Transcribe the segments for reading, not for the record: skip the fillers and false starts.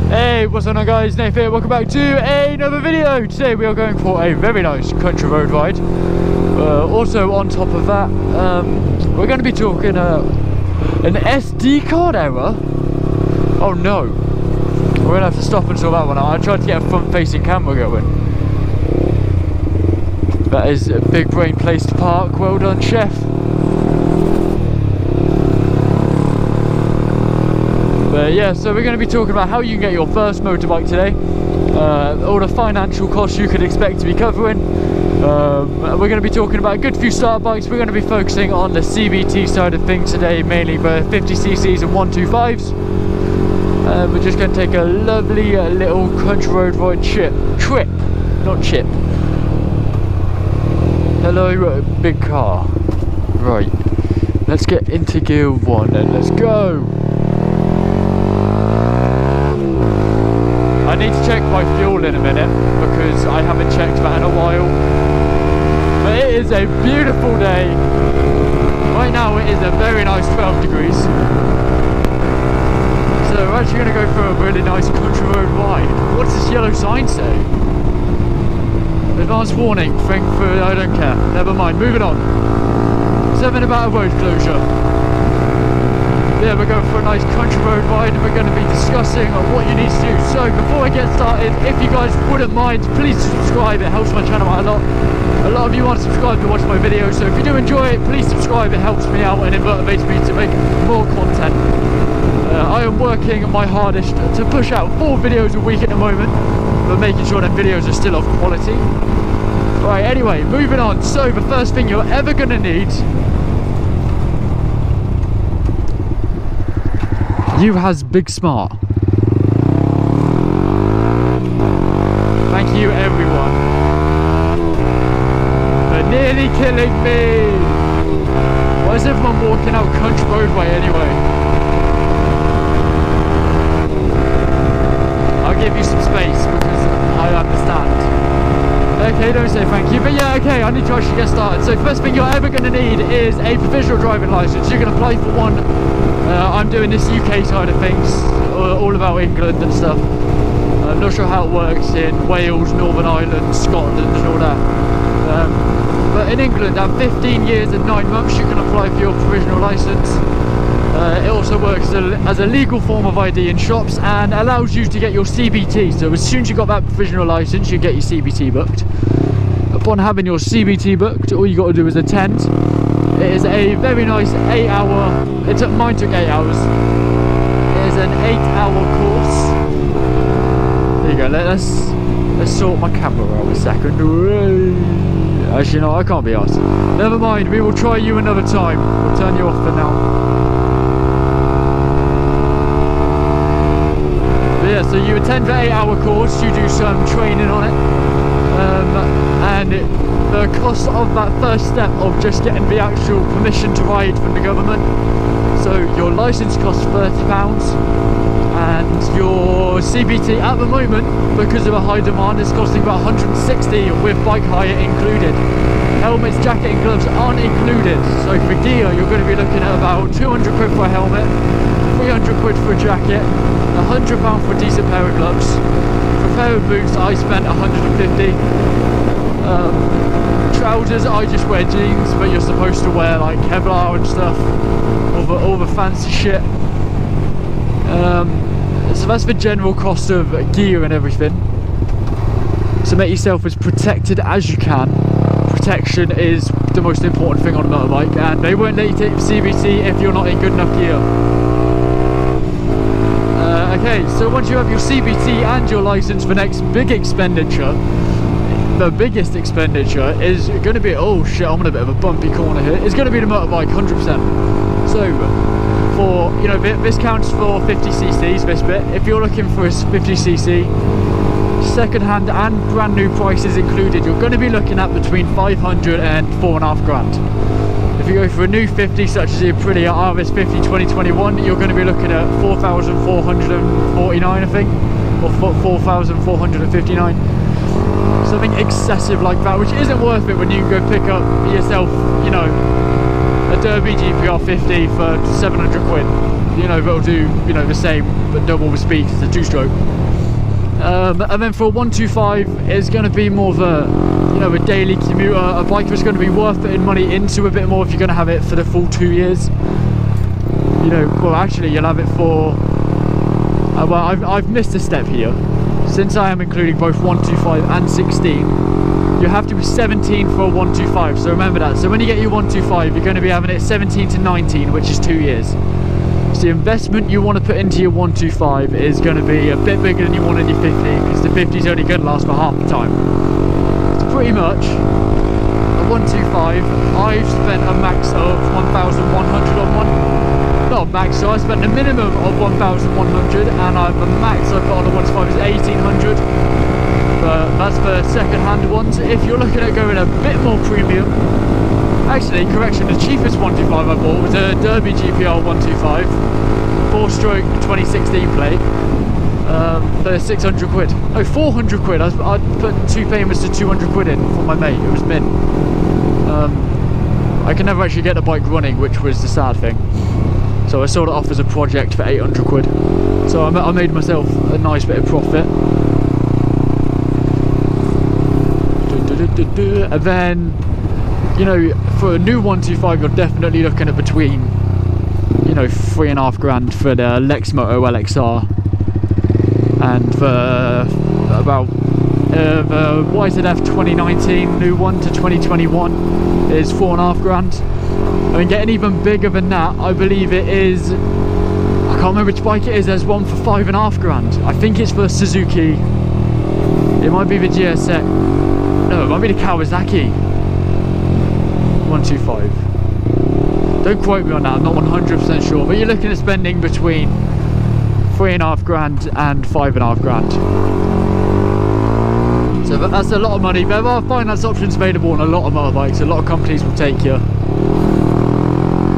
Hey, what's going on guys, Nathan here, welcome back to another video. Today we are going for a very nice country road ride. Also on top of that, we're going to be talking an SD card error. Oh no, we're going to have to stop and sort that one out. I tried to get a front facing camera going. That is a big brain place to park, well done chef. But yeah, so we're going to be talking about how you can get your first motorbike today, all the financial costs you could expect to be covering. We're going to be talking about a good few starter bikes. We're going to be focusing on the CBT side of things today, mainly the 50cc's and 125s. We're just going to take a lovely little country road ride trip, not chip. Hello, big car. Right, let's get into gear one and let's go. I need to check my fuel in a minute because I haven't checked that in a while. But it is a beautiful day. Right now it is a very nice 12 degrees. So we're actually going to go for a really nice country road ride. What does this yellow sign say? Advance warning, Frankfurt, I don't care. Never mind, moving on. Something about a road closure. Yeah, we're going for a nice country road ride and we're going to be discussing what you need to do. So before I get started, if you guys wouldn't mind, please subscribe. It helps my channel out a lot. A lot of you aren't subscribed to watch my videos, so if you do enjoy it, please subscribe. It helps me out and it motivates me to make more content. I am working my hardest to push out 4 videos a week at the moment, but making sure that videos are still of quality. Right, anyway, moving on. So the first thing you're ever going to need, you has Big Smart. Thank you everyone for nearly killing me. Why is everyone walking out country roadway anyway? I'll give you some space because I understand. Okay, don't say thank you, but yeah, okay, I need to actually get started. So first thing you're ever going to need is a provisional driving license. You can apply for one. I'm doing this UK side of things, all about England and stuff. I'm not sure how it works in Wales, Northern Ireland, Scotland and all that. But in England, at 15 years and 9 months, you can apply for your provisional license. It also works as a legal form of ID in shops and allows you to get your CBT. So as soon as you got that provisional license, you get your CBT booked. Upon having your CBT booked, all you got to do is attend. It is a very nice 8-hour, mine took 8 hours. It is an 8-hour course. There you go, let's sort my camera out a second. Actually no, I can't be arsed. Never mind, we will try you another time. We'll turn you off for now. But yeah, so you attend the 8-hour course, you do some training on it. And the cost of that first step of just getting the actual permission to ride from the government, so your license costs £30 and your CBT at the moment, because of a high demand, is costing about 160 with bike hire included. Helmets, jacket and gloves aren't included, so for gear you're going to be looking at about 200 quid for a helmet, 300 quid for a jacket, £100 for a decent pair of gloves. For a pair of boots I spent 150. Trousers, I just wear jeans, but you're supposed to wear like Kevlar and stuff, all the fancy shit. So that's the general cost of gear and everything. So make yourself as protected as you can. Protection is the most important thing on a motorbike, and they won't let you take the CBT if you're not in good enough gear. Okay, so once you have your CBT and your license, the next big expenditure, the biggest expenditure is going to be, oh shit, I'm in a bit of a bumpy corner here, it's going to be the motorbike, 100%. So for, you know, this counts for 50cc's, this bit. If you're looking for a 50cc, second hand and brand new prices included, you're going to be looking at between 500 and 4.5 grand. If you go for a new 50 such as the Aprilia RS 50 2021, you're going to be looking at 4,449 I think, or 4,459. Something excessive like that, which isn't worth it when you can go pick up yourself, you know, a Derby GPR 50 for 700 quid. you know, that'll do, you know, the same but double the speed as a 2-stroke. And then for a 125, it's going to be more of a, you know, a daily commuter, a bike that's going to be worth putting money into a bit more if you're going to have it for the full 2 years. You know, well, actually, you'll have it for. Well, I've missed a step here. Since I am including both 125 and 16, you have to be 17 for a 125. So remember that. So when you get your 125, you're going to be having it 17 to 19, which is 2 years. So the investment you want to put into your 125 is going to be a bit bigger than you want in your 50, because the 50 is only going to last for half the time. So pretty much, a 125, I've spent a max of 1,100 on one. Not max, so I spent a minimum of 1,100, and the max I've got on a 125 is 1,800. But that's for second-hand ones. If you're looking at going a bit more premium, actually, correction, the cheapest 125 I bought was a Derby GPR 125, 4-stroke 2016 plate, for 600 quid. No, 400 quid. I put 2 payments to 200 quid in for my mate. It was mint. I could never actually get the bike running, which was the sad thing. So I sold it off as a project for 800 quid. So I made myself a nice bit of profit. And then, you know, for a new 125, you're definitely looking at between, you know, 3.5 grand for the Lexmoto LXR, and for about the YZF 2019 new one to 2021 is 4.5 grand. I mean, getting even bigger than that, I believe it is, I can't remember which bike it is, there's one for 5.5 grand. I think it's for Suzuki. It might be the GSX. No, it might be the Kawasaki 125. Don't quote me on that, I'm not 100% sure, but you're looking at spending between 3.5 grand and 5.5 grand. So that's a lot of money. There are finance options available on a lot of motorbikes. A lot of companies will take you.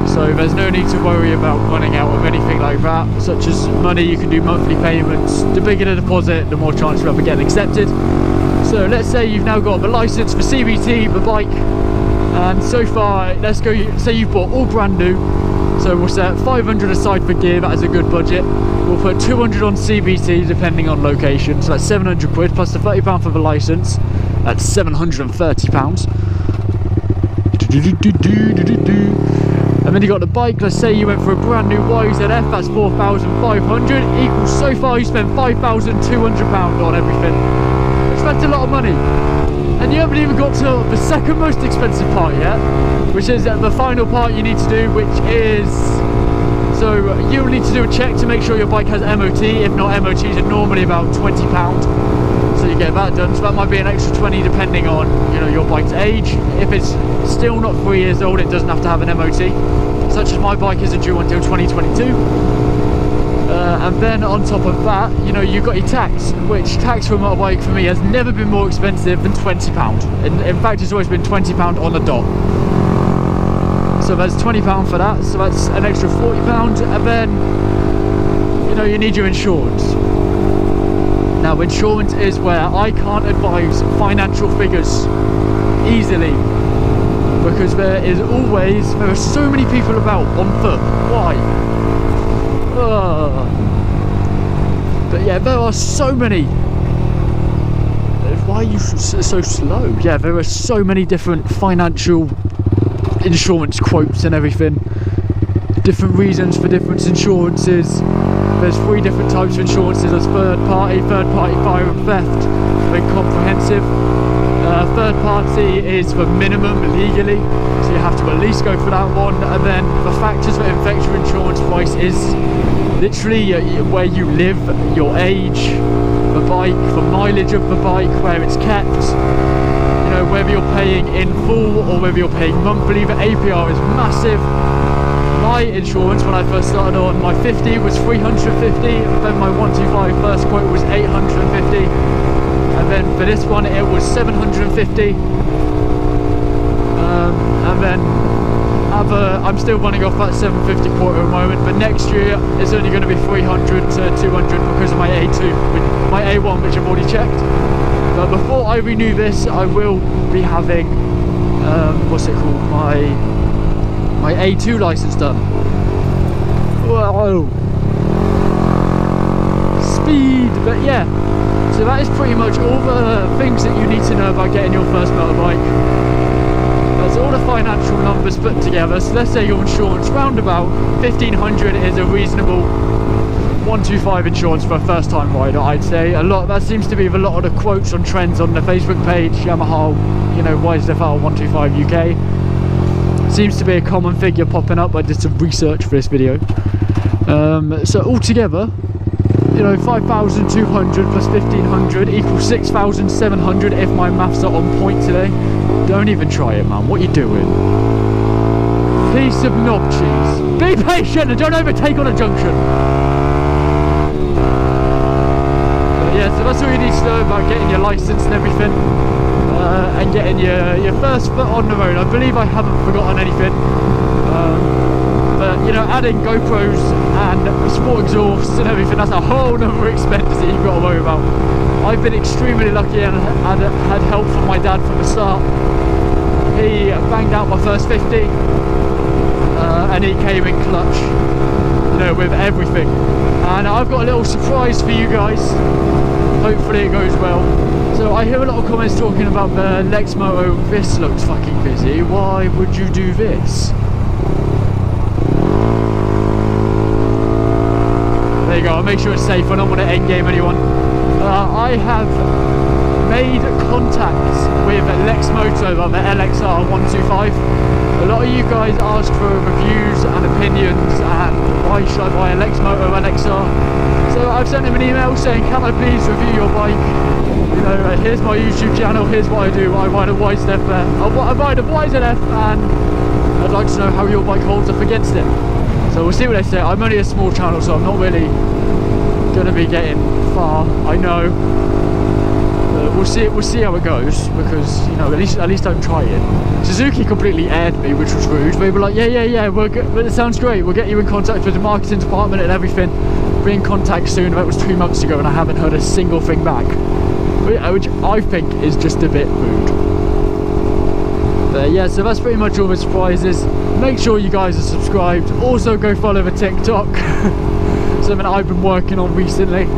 So there's no need to worry about running out of anything like that, such as money. You can do monthly payments. The bigger the deposit, the more chance you have of getting accepted. So let's say you've now got the license for CVT, the bike, and so far, let's go, say you've bought all brand new. So we'll set 500 aside for gear, that is a good budget. We'll put 200 on CVT depending on location, so that's 700 quid plus the £30 for the license, that's £730. And then you got the bike, let's say you went for a brand new YZF, that's 4,500, equals so far you spent £5,200 on everything. You spent a lot of money. And you haven't even got to the second most expensive part yet, which is the final part you need to do, which is, so you'll need to do a check to make sure your bike has MOT. If not, MOTs are normally about £20. So you get that done, so that might be an extra 20 depending on, you know, your bike's age. If it's still not 3 years old, it doesn't have to have an MOT, such as my bike isn't due until 2022. And then on top of that, you know, you've got your tax, which tax for a motorbike for me has never been more expensive than £20. In fact, it's always been £20 on the dot. So that's £20 for that, so that's an extra £40. And then, you know, you need your insurance. Now, insurance is where I can't advise financial figures easily, because there are so many people about on foot. Why? But yeah, there are so many. Why are you so slow? Yeah, there are so many different financial insurance quotes and everything. Different reasons for different insurances. There's 3 different types of insurances. There's third party fire and theft, then comprehensive. Third party is for minimum legally, so you have to at least go for that one. And then the factors that affect your insurance price is literally where you live, your age, the bike, the mileage of the bike, where it's kept, you know, whether you're paying in full or whether you're paying monthly. The APR is massive. My insurance when I first started on my 50 was 350, then my 125 first quote was 850, and then for this one it was 750. And then I'm still running off that 750 quote at the moment, but next year it's only going to be 300 to 200 because of my A2, my A1, which I've already checked. But before I renew this, I will be having my A2 license done. Whoa. Speed. But yeah, so that is pretty much all the things that you need to know about getting your first motorbike. That's all the financial numbers put together. So let's say your insurance round about 1,500 is a reasonable 125 insurance for a first time rider, I'd say. A lot that seems to be a lot of the quotes on trends on the Facebook page, Yamaha, you know, YZF-R125 UK. Seems to be a common figure popping up. I did some research for this video. So altogether, you know, 5,200 plus 1,500 equals 6,700 if my maths are on point today. Don't even try it, man. What are you doing? Piece of knob cheese. Be patient and don't overtake on a junction. Yeah, so that's all you need to know about getting your license and everything, and getting your first foot on the road. I believe I haven't forgotten anything, but you know, adding GoPros and sport exhausts and everything, that's a whole other expense that you've got to worry about. I've been extremely lucky and had help from my dad from the start. He banged out my first 50, and he came in clutch, you know, with everything. And I've got a little surprise for you guys. Hopefully it goes well. So I hear a lot of comments talking about the Lex Moto. This looks fucking busy. Why would you do this? There you go. I'll make sure it's safe. I don't want to end game anyone. I have made contact with Lex Moto on the LXR125. A lot of you guys asked for reviews and opinions and why should I buy a Lex Moto LXR. So I've sent him an email saying, can I please review your bike? You know, here's my YouTube channel, here's what I do. I ride a YZF, I ride a YZF, and I'd like to know how your bike holds up against it. So we'll see what they say. I'm only a small channel, so I'm not really going to be getting far, I know. We'll see how it goes, because you know, at least I'm trying. Suzuki completely aired me, which was rude. They were like, yeah, we're good, but it sounds great. We'll get you in contact with the marketing department and everything. Be in contact soon. That was 2 months ago, and I haven't heard a single thing back, which I think is just a bit rude. But yeah, so that's pretty much all the surprises. Make sure you guys are subscribed. Also, go follow the TikTok. Something I've been working on recently.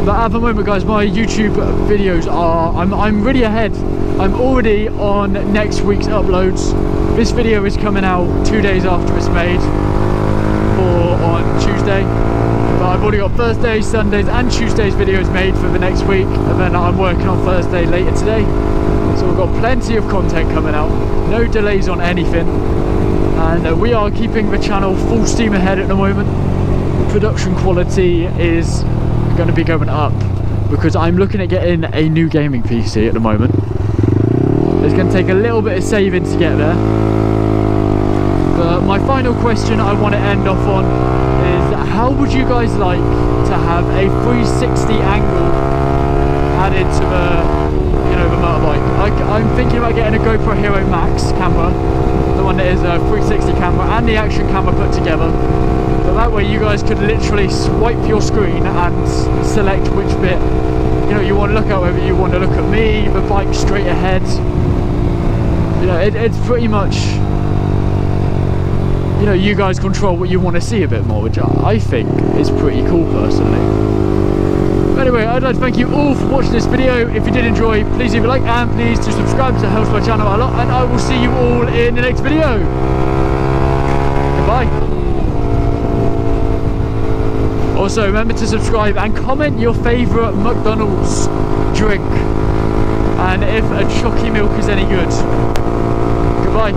But at the moment, guys, my YouTube videos are, I'm really ahead. I'm already on next week's uploads. This video is coming out 2 days after it's made, or on Tuesday. But I've already got Thursday, Sundays and Tuesdays videos made for the next week, and then I'm working on Thursday later today. So we've got plenty of content coming out, no delays on anything, and we are keeping the channel full steam ahead at the moment. Production quality is going to be going up because I'm looking at getting a new gaming PC at the moment. It's going to take a little bit of saving to get there. But my final question I want to end off on is, how would you guys like to have a 360 angle added to the, you know, the motorbike? I'm thinking about getting a GoPro Hero Max camera, the one that is a 360 camera and the action camera put together. So that way you guys could literally swipe your screen and select which bit, you know, you want to look at, whether you want to look at me, the bike straight ahead. You know, it's pretty much, you know, you guys control what you want to see a bit more, which I think is pretty cool personally. But anyway, I'd like to thank you all for watching this video. If you did enjoy, please leave a like and please do subscribe, so it helps my channel a lot, and I will see you all in the next video. Goodbye. Also, remember to subscribe and comment your favourite McDonald's drink, and if a chalky milk is any good. Goodbye.